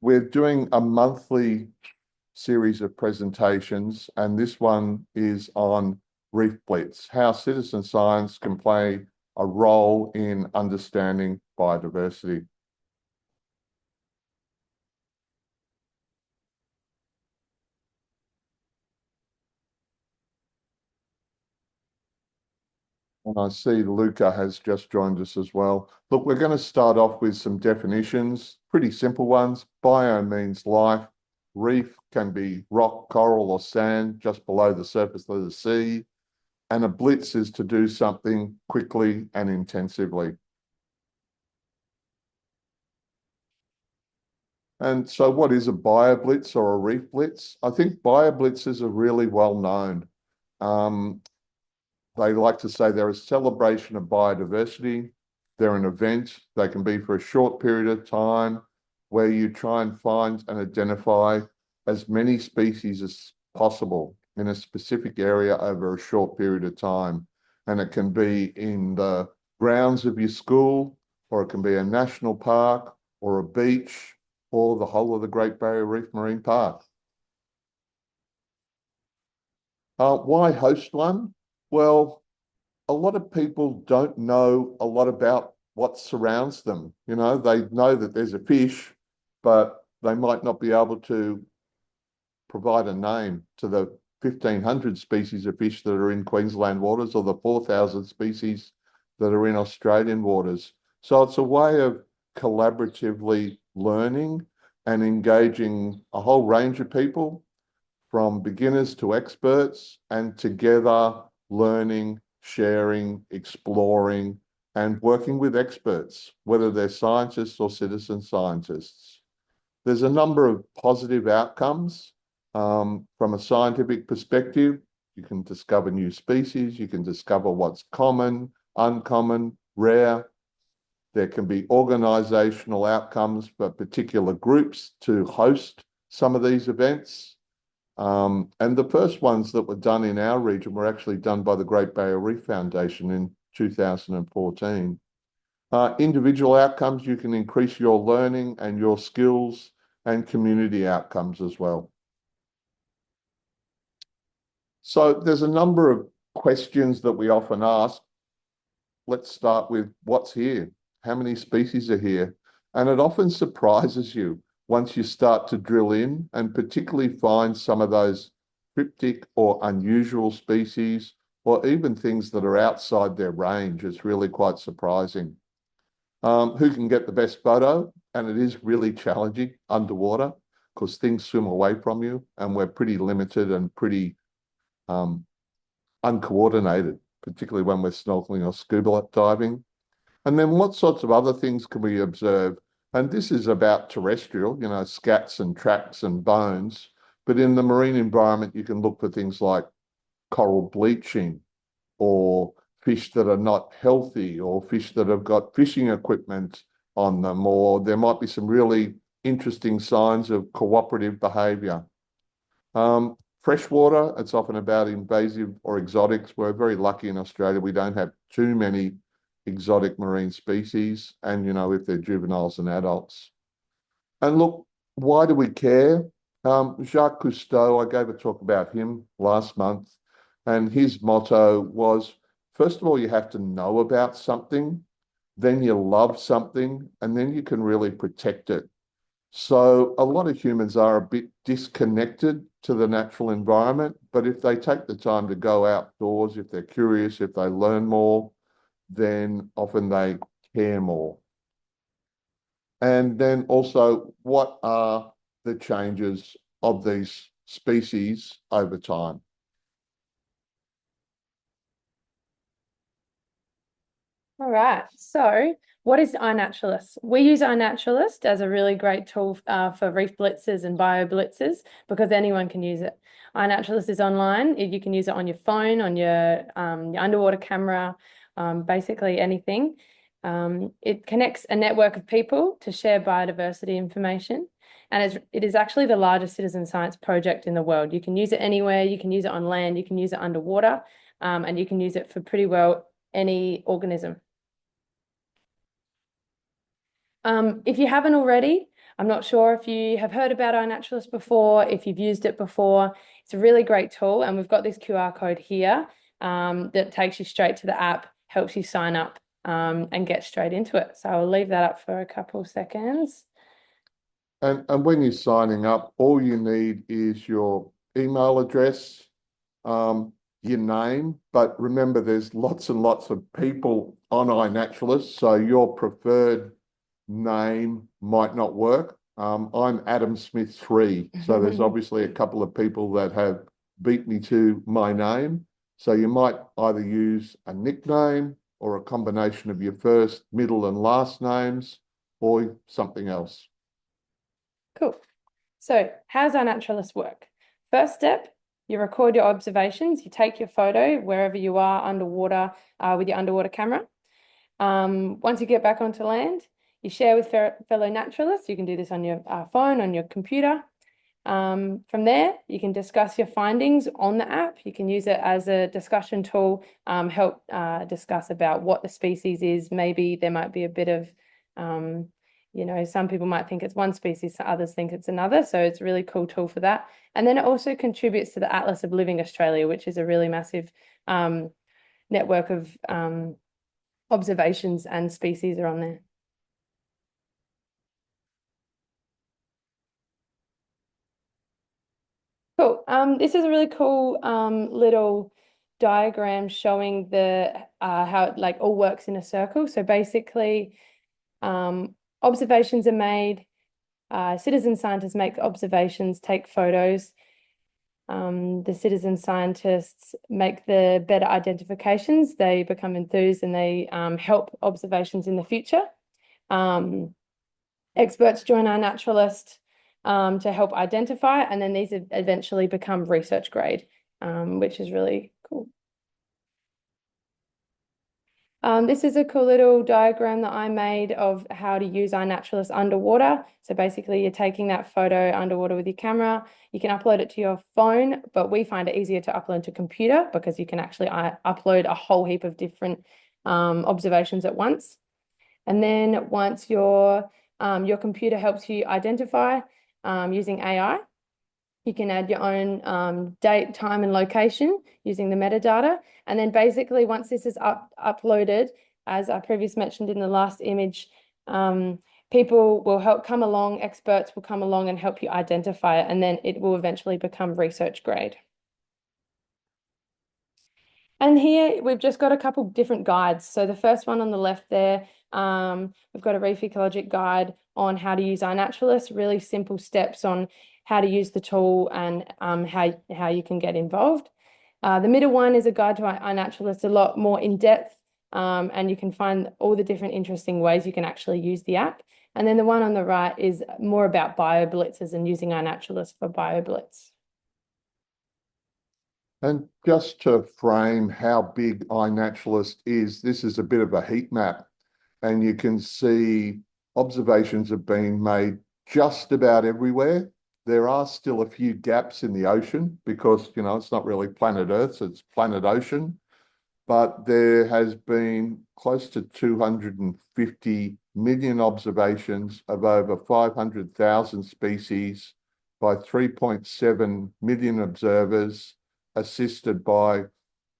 We're doing a monthly series of presentations, and this one is on Reefblitz, how citizen science can play a role in understanding biodiversity. And I see Luca has just joined us as well. Look, we're going to start off with some definitions, pretty simple ones. Bio means life. Reef can be rock, coral, or sand just below the surface of the sea. And a blitz is to do something quickly and intensively. And so what is a bioblitz or a reef blitz? I think bioblitzes are really well known. Um, they like to say they're a celebration of biodiversity. They're an event. They can be for a short period of time where you try and find and identify as many species as possible in a specific area over a short period of time. And it can be in the grounds of your school, or it can be a national park, or a beach, or the whole of the Great Barrier Reef Marine Park. Why host one? Well, a lot of people don't know a lot about what surrounds them. You know, they know that there's a fish, but they might not be able to provide a name to the 1,500 species of fish that are in Queensland waters or the 4,000 species that are in Australian waters. So it's a way of collaboratively learning and engaging a whole range of people, from beginners to experts, and together learning, sharing, exploring, and working with experts, whether they're scientists or citizen scientists. There's a number of positive outcomes from a scientific perspective. You can discover new species, you can discover what's common, uncommon, rare. There can be organizational outcomes for particular groups to host some of these events. And the first ones that were done in our region were actually done by the Great Barrier Reef Foundation in 2014. Individual outcomes, you can increase your learning and your skills, and community outcomes as well. So there's a number of questions that we often ask. Let's start with what's here? How many species are here? And it often surprises you once you start to drill in and particularly find some of those cryptic or unusual species, or even things that are outside their range. It's really quite surprising. Who can get the best photo? And it is really challenging underwater because things swim away from you, and we're pretty limited and pretty uncoordinated, particularly when we're snorkeling or scuba diving. And then what sorts of other things can we observe? And this is about terrestrial, you know, scats and tracks and bones. But in the marine environment, you can look for things like coral bleaching, or fish that are not healthy, or fish that have got fishing equipment on them, or there might be some really interesting signs of cooperative behaviour. Freshwater, it's often about invasive or exotics. We're very lucky in Australia. We don't have too many exotic marine species, and, you know, if they're juveniles and adults. And look, why do we care? Jacques Cousteau, I gave a talk about him last month, and his motto was, first of all, you have to know about something, then you love something, and then you can really protect it. So a lot of humans are a bit disconnected to the natural environment, but if they take the time to go outdoors, if they're curious, if they learn more, then often they care more. And then also, what are the changes of these species over time? All right. So, what is iNaturalist? We use iNaturalist as a really great tool for reef blitzes and bio blitzes because anyone can use it. iNaturalist is online. You can use it on your phone, on your underwater camera, basically anything. It connects a network of people to share biodiversity information. And it is actually the largest citizen science project in the world. You can use it anywhere. You can use it on land. You can use it underwater. And you can use it for pretty well any organism. If you haven't already, I'm not sure if you have heard about iNaturalist before, if you've used it before. It's a really great tool, and we've got this QR code here that takes you straight to the app, helps you sign up and get straight into it. So I'll leave that up for a couple seconds. And when you're signing up, all you need is your email address, your name. But remember, there's lots and lots of people on iNaturalist, so your preferred name might not work. I'm Adam Smith 3, so there's obviously a couple of people that have beat me to my name. So you might either use a nickname or a combination of your first, middle, and last names, or something else. Cool. So how does iNaturalist work? First step, you record your observations. You take your photo wherever you are underwater with your underwater camera. Once you get back onto land, you share with fellow naturalists. You can do this on your phone, on your computer. From there, you can discuss your findings on the app. You can use it as a discussion tool, help discuss about what the species is. Maybe there might be a bit of, some people might think it's one species, others think it's another. So it's a really cool tool for that. And then it also contributes to the Atlas of Living Australia, which is a really massive network of observations and species are on there. Cool. This is a really cool little diagram showing the how it like all works in a circle. So basically, observations are made. Citizen scientists make observations, take photos. The citizen scientists make the better identifications. They become enthused and they help observations in the future. Experts join iNaturalist to help identify, and then these eventually become research grade, which is really cool. This is a cool little diagram that I made of how to use iNaturalist underwater. So basically you're taking that photo underwater with your camera. You can upload it to your phone, but we find it easier to upload to computer because you can actually upload a whole heap of different observations at once. And then once your computer helps you identify using AI, you can add your own date, time, and location using the metadata. And then basically once this is uploaded, as I previously mentioned in the last image, people will come along, experts will come along and help you identify it, and then it will eventually become research grade. And here we've just got a couple different guides. So the first one on the left there, we've got a Reef Ecologic guide on how to use iNaturalist, really simple steps on how to use the tool and how you can get involved. The middle one is a guide to iNaturalist, a lot more in depth, and you can find all the different interesting ways you can actually use the app. And then the one on the right is more about bioblitzes and using iNaturalist for bioblitz. And just to frame how big iNaturalist is, this is a bit of a heat map, and you can see observations have been made just about everywhere. There are still a few gaps in the ocean because, it's not really planet Earth, it's planet ocean. But there has been close to 250 million observations of over 500,000 species by 3.7 million observers, assisted by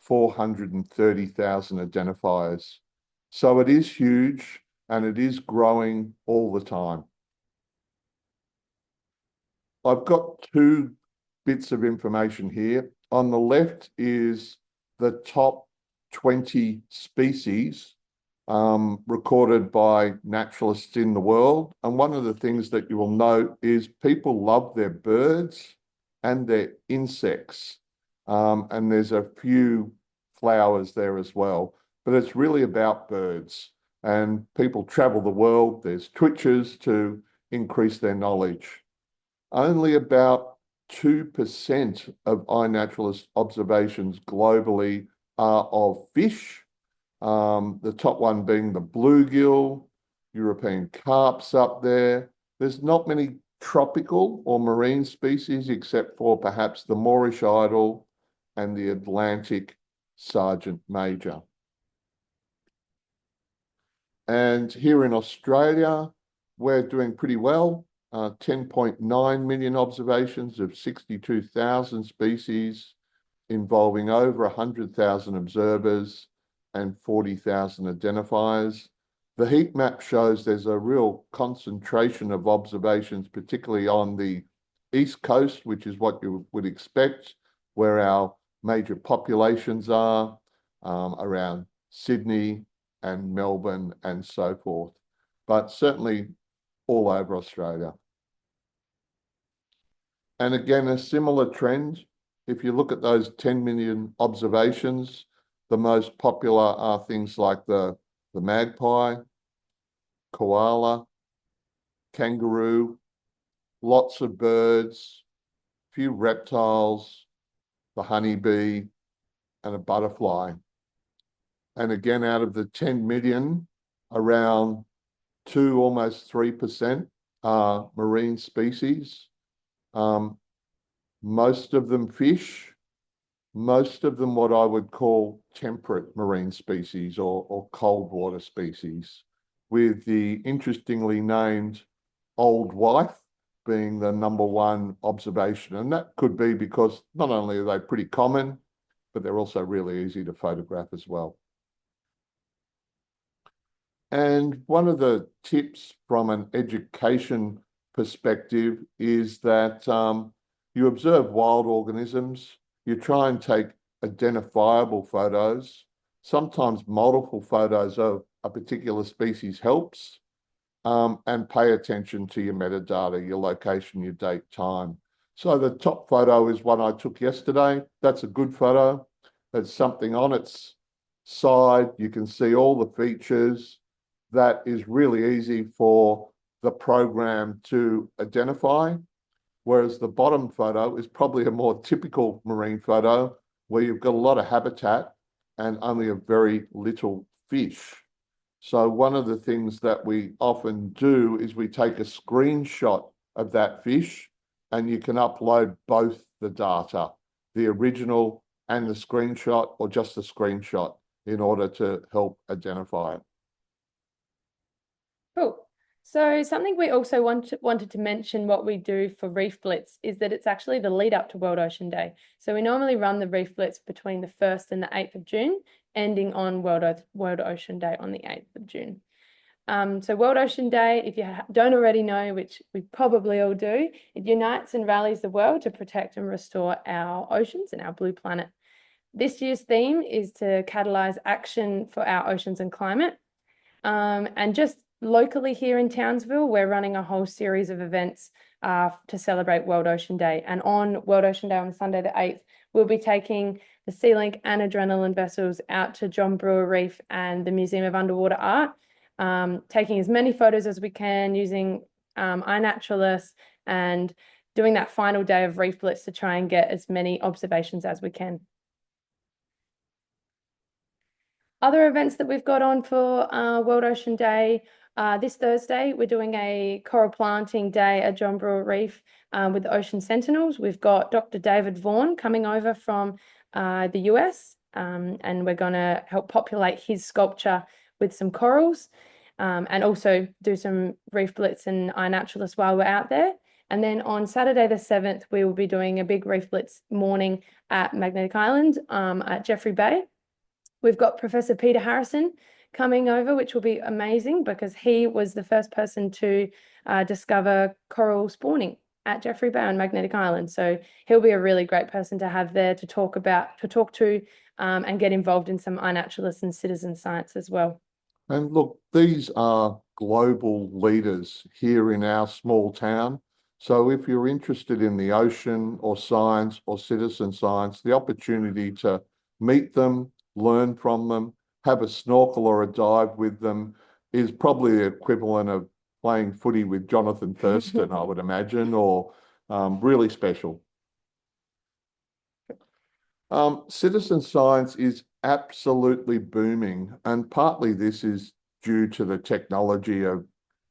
430,000 identifiers. So it is huge and it is growing all the time. I've got two bits of information here. On the left is the top 20 species recorded by naturalists in the world. And one of the things that you will note is people love their birds and their insects. And there's a few flowers there as well, but it's really about birds. And people travel the world. There's twitchers to increase their knowledge. Only about 2% of iNaturalist observations globally are of fish. The top one being the bluegill, European carps up there. There's not many tropical or marine species except for perhaps the Moorish idol and the Atlantic Sergeant Major. And here in Australia, we're doing pretty well. 10.9 million observations of 62,000 species involving over 100,000 observers and 40,000 identifiers. The heat map shows there's a real concentration of observations, particularly on the East Coast, which is what you would expect, where our major populations are, around Sydney and Melbourne and so forth, but certainly all over Australia. And again, a similar trend. If you look at those 10 million observations, the most popular are things like the magpie, koala, kangaroo, lots of birds, few reptiles, the honeybee, and a butterfly. And again, out of the 10 million, around 2, almost 3% are marine species. Most of them fish, most of them what I would call temperate marine species or cold water species, with the interestingly named old wife being the #1 observation. And that could be because not only are they pretty common, but they're also really easy to photograph as well. And one of the tips from an education perspective is that you observe wild organisms, you try and take identifiable photos. Sometimes multiple photos of a particular species helps, and pay attention to your metadata, your location, your date, time. So the top photo is one I took yesterday. That's a good photo. There's something on its side. You can see all the features. That is really easy for the program to identify, whereas the bottom photo is probably a more typical marine photo where you've got a lot of habitat and only a very little fish. So one of the things that we often do is we take a screenshot of that fish, and you can upload both the data, the original and the screenshot, or just the screenshot, in order to help identify it. Cool. So something we also wanted to mention what we do for Reefblitz is that it's actually the lead up to World Ocean Day. So we normally run the Reefblitz between the 1st and the 8th of June, ending on World Ocean Day on the 8th of June. So World Ocean Day, if you don't already know, which we probably all do, it unites and rallies the world to protect and restore our oceans and our blue planet. This year's theme is to catalyze action for our oceans and climate. And just locally here in Townsville, we're running a whole series of events to celebrate World Ocean Day. And on World Ocean Day on Sunday the 8th, we'll be taking the Sea-Link and Adrenaline vessels out to John Brewer Reef and the Museum of Underwater Art, taking as many photos as we can using iNaturalist and doing that final day of Reefblitz to try and get as many observations as we can. Other events that we've got on for World Ocean Day, this Thursday, we're doing a coral planting day at John Brewer Reef with the Ocean Sentinels. We've got Dr. David Vaughan coming over from the US, and we're going to help populate his sculpture with some corals, and also do some Reefblitz and iNaturalist while we're out there. And then on Saturday the 7th, we will be doing a big Reefblitz morning at Magnetic Island at Jeffrey Bay. We've got Professor Peter Harrison coming over, which will be amazing because he was the first person to discover coral spawning at Jeffrey Bay on Magnetic Island. So he'll be a really great person to have there to talk to and get involved in some iNaturalist and citizen science as well. And look, these are global leaders here in our small town. So if you're interested in the ocean or science or citizen science, the opportunity to meet them, learn from them, have a snorkel or a dive with them is probably the equivalent of playing footy with Jonathan Thurston, I would imagine, or really special. Citizen science is absolutely booming, and partly this is due to the technology of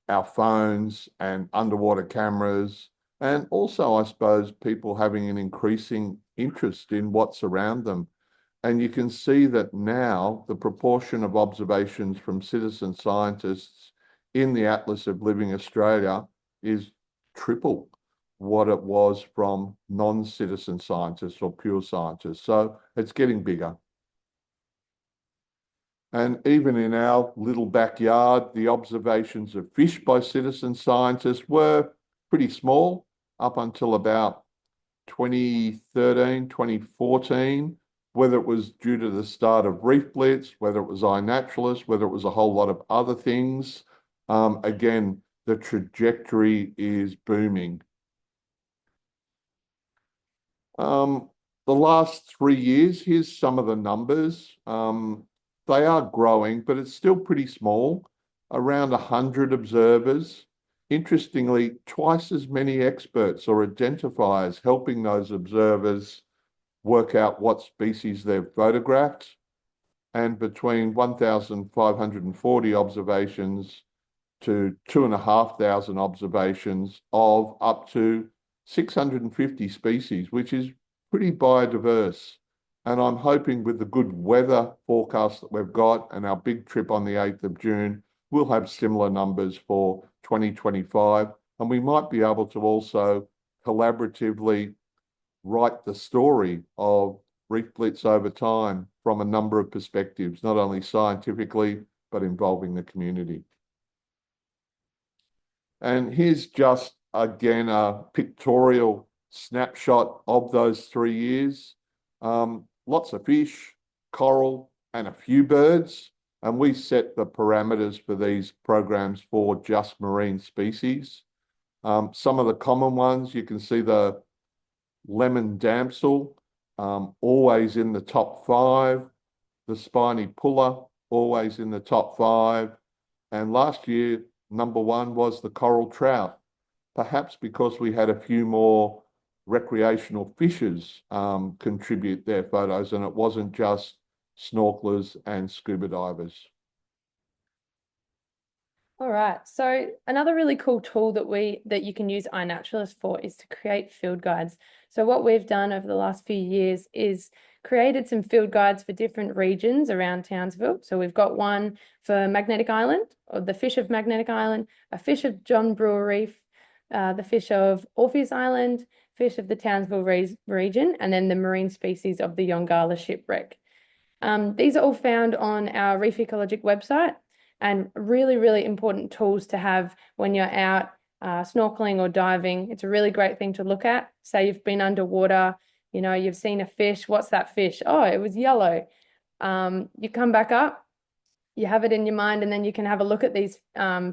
our phones and underwater cameras, and also, I suppose, people having an increasing interest in what's around them. And you can see that now the proportion of observations from citizen scientists in the Atlas of Living Australia is triple what it was from non-citizen scientists or pure scientists. So it's getting bigger. And even in our little backyard, the observations of fish by citizen scientists were pretty small up until about 2013, 2014, whether it was due to the start of Reefblitz, whether it was iNaturalist, whether it was a whole lot of other things. Again, the trajectory is booming. The last 3 years, here's some of the numbers. They are growing, but it's still pretty small, around 100 observers. Interestingly, twice as many experts or identifiers helping those observers work out what species they've photographed, and between 1,540 observations to 2,500 observations of up to 650 species, which is pretty biodiverse. And I'm hoping with the good weather forecast that we've got and our big trip on the 8th of June, we'll have similar numbers for 2025. And we might be able to also collaboratively write the story of Reefblitz over time from a number of perspectives, not only scientifically, but involving the community. And here's just, again, a pictorial snapshot of those 3 years. Lots of fish, coral, and a few birds. And we set the parameters for these programs for just marine species. Some of the common ones, you can see the lemon damsel, always in the top 5. The spiny puller, always in the top 5. And last year, number 1 was the coral trout, perhaps because we had a few more recreational fishers contribute their photos, and it wasn't just snorkelers and scuba divers. All right. So another really cool tool that you can use iNaturalist for is to create field guides. So what we've done over the last few years is created some field guides for different regions around Townsville. So we've got one for Magnetic Island, or the fish of Magnetic Island, a fish of John Brewer Reef, the fish of Orpheus Island, fish of the Townsville region, and then the marine species of the Yongala shipwreck. These are all found on our Reef Ecologic website, and really, really important tools to have when you're out snorkeling or diving. It's a really great thing to look at. Say you've been underwater, you've seen a fish. What's that fish? Oh, it was yellow. You come back up, you have it in your mind, and then you can have a look at these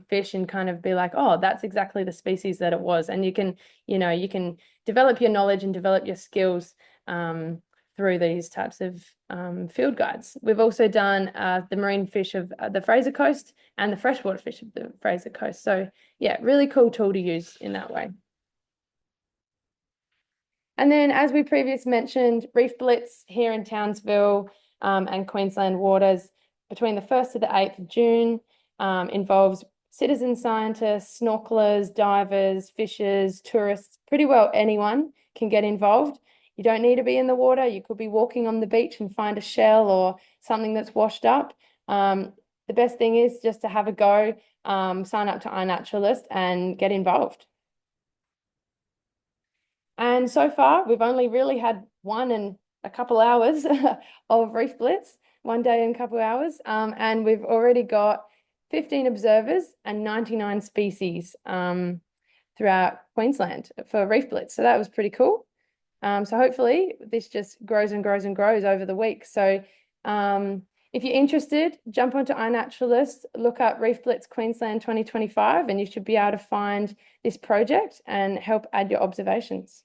fish and kind of be like, oh, that's exactly the species that it was. And you can develop your knowledge and develop your skills through these types of field guides. We've also done the marine fish of the Fraser Coast and the freshwater fish of the Fraser Coast. So yeah, really cool tool to use in that way. And then, as we previously mentioned, Reefblitz here in Townsville and Queensland waters between the 1st to the 8th of June involves citizen scientists, snorkelers, divers, fishers, tourists. Pretty well anyone can get involved. You don't need to be in the water. You could be walking on the beach and find a shell or something that's washed up. The best thing is just to have a go, sign up to iNaturalist and get involved. And so far, we've only really had one in a couple hours of Reefblitz, one day and a couple hours. And we've already got 15 observers and 99 species throughout Queensland for Reefblitz. So that was pretty cool. So hopefully this just grows and grows and grows over the week. So if you're interested, jump onto iNaturalist, look up Reefblitz Queensland 2025, and you should be able to find this project and help add your observations.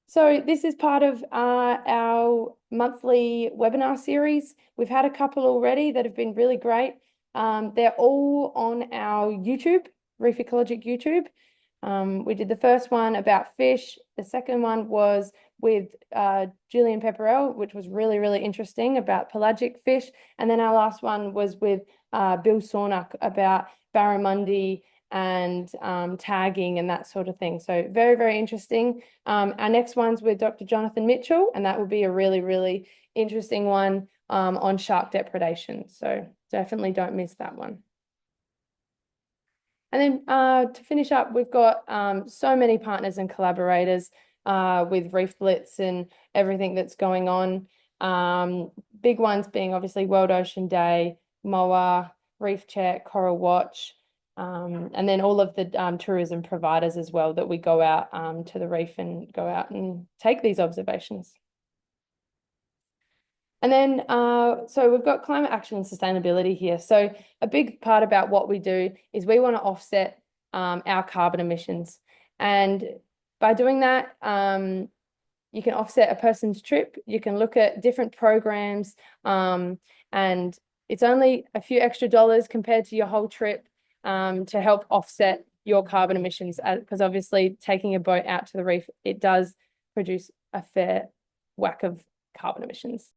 So this is part of our monthly webinar series. We've had a couple already that have been really great. They're all on our YouTube, Reef Ecologic YouTube. We did the first one about fish. The second one was with Julian Pepperell, which was really, really interesting about pelagic fish. And then our last one was with Bill Sornuck about barramundi and tagging and that sort of thing. So very, very interesting. Our next one's with Dr. Jonathan Mitchell, and that will be a really, really interesting one on shark depredation. So definitely don't miss that one. And then to finish up, we've got so many partners and collaborators with Reefblitz and everything that's going on. Big ones being obviously World Ocean Day, MOA, Reef Check, Coral Watch, and then all of the tourism providers as well that we go out to the reef and go out and take these observations. And then, so we've got climate action and sustainability here. So a big part about what we do is we want to offset our carbon emissions. And by doing that, you can offset a person's trip. You can look at different programs, and it's only a few extra dollars compared to your whole trip to help offset your carbon emissions. Because obviously taking a boat out to the reef, it does produce a fair whack of carbon emissions.